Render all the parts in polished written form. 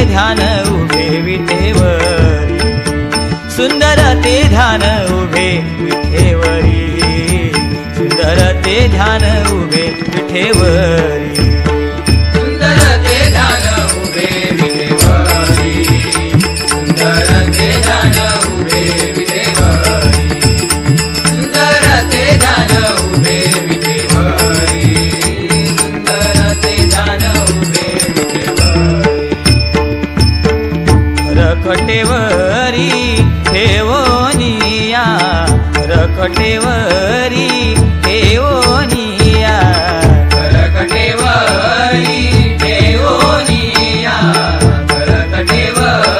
ध्यान उभे विठेवरी, सुंदर ते ध्यान उभे विठेवरी, सुंदर ते ध्यान उभे विठेवरी, सुंदर ते ध्यान उभे विठेवरी, सुंदर ते ध्यान उभे विठेवरी, सुंदर ते ध्यान उभे विठेवरी, सुंदर ते ध्यान उभे विठेवरी. रखटेवरी ठेवोनिया, रखटेवरी ठेवोनिया, रखटेवरी ठेवोनिया, रखटेवरी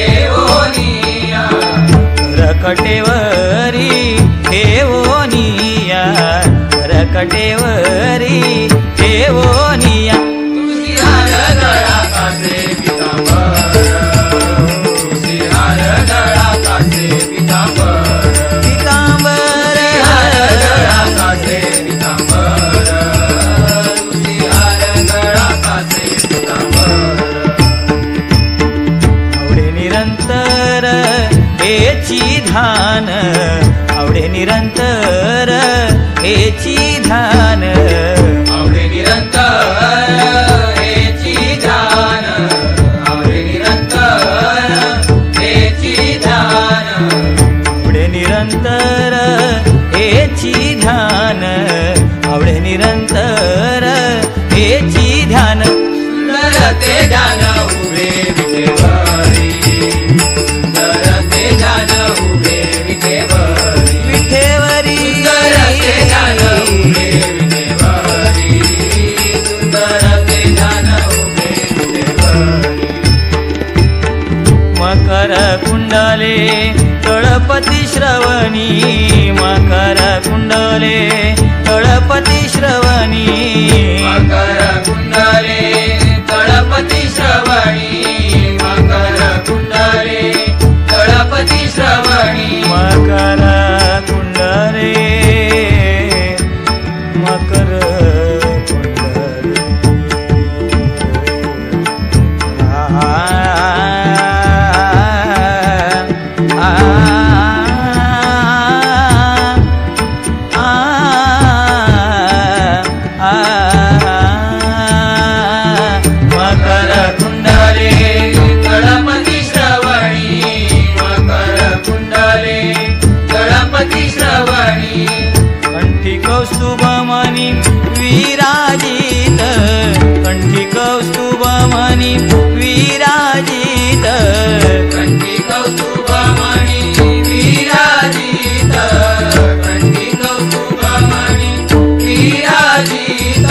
ठेवोनिया, रखटेवरी ठेवोनिया, रखटेवरी ठेवोनिया. तुझी हार गळा कासे पितांबर, तुझी हार गळा कासे पितांबर, पितांबर हार गळा कासे पितांबर, तुझी हार गळा कासे पितांबर. आवडे निरंतर हेची ध्यान, आवडे निरंतर हेची ध्यान, आवडे निरंतर हेची ध्यान, आवडे निरंतर हेची ध्यान, आवडे निरंतर हेची ध्यान, आवडे निरंतर हेची ध्यान. सुंदर ते ध्यान उभे विठेवरी, सुंदर ते ध्यान उभे विठेवरी, विठेवरी सुंदर ते ध्यान उभे विठेवरी, सुंदर ते ध्यान उभे विठेवरी. मकर कुंडले तळपती श्रवणी, मकर कुंडले तळपती श्रवणी, मकर कुंडले तळपती श्रवणी, मकर कुंडले तळपती श्रवणी, मकर कुंडले, मकर कुंडले, मकर कुंडले तळपती श्रवणी, मकर कुंडले तळपती श्रवणी, कंठी कौस्तुभमणि विराजित, कंठी कौस्तुभमणि विराजित, कंठी कौस्तुभमणि विराजित, कंठी कौस्तुभमणि विराजित,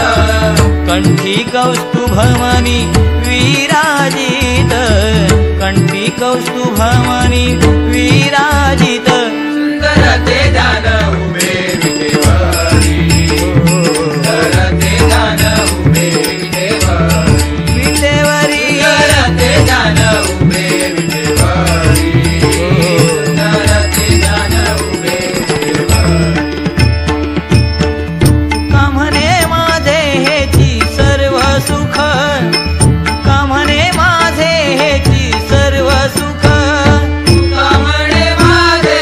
कंठी कौस्तुभमणि विराजित, कंठी कौस्तुभमणि विराजित. सुंदर ते ध्यान उभे विठेवरी, सुंदर ते ध्यान उभे विठेवरी, विठेवरी सुंदर ते ध्यान उभे विठेवरी, सुंदर ते ध्यान उभे विठेवरी. का म्हणे माझे हेची सर्व सुख, का म्हणे माझे हेची सर्व सुख, का म्हणे माझे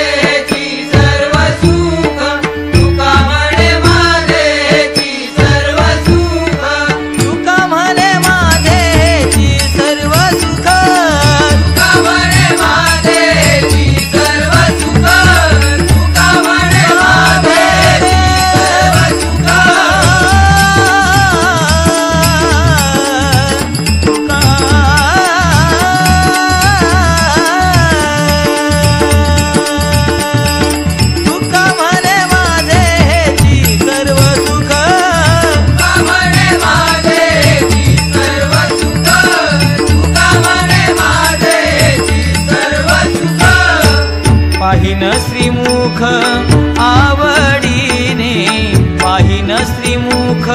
श्रीमुख आवडीने पाहिन श्रीमुख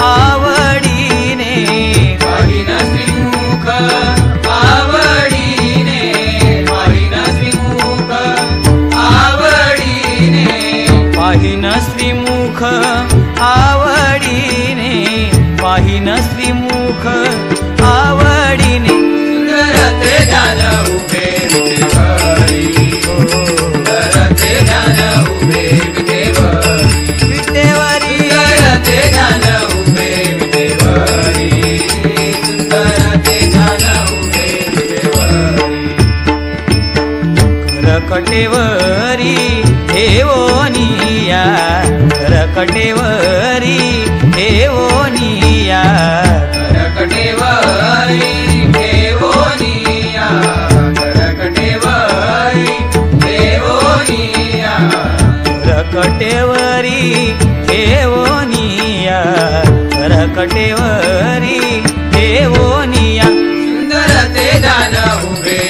आवडीने पाहिन श्रीमुख आवडीने पाहिन श्रीमुख आवडीने पाहिन श्रीमुख आवडीने पाहिन श्रीमुख आवडीने सुंदर ते ध्यान उभे विटेवरी सुंदर ते ध्यान उभे विटेवरी विटेवरी सुंदर ते ध्यान उभे विटेवरी सुंदर ते ध्यान उभे विटेवरी करकटेवरी ठेवोनिया करकटेवरी ठेवोनिया करकटेवरी ठेवोनिया करकटेवरी ठेवोनिया करकटेवरी ठेवोनिया करकटेवरी ठेवोनिया सुंदर ते ध्यान उभे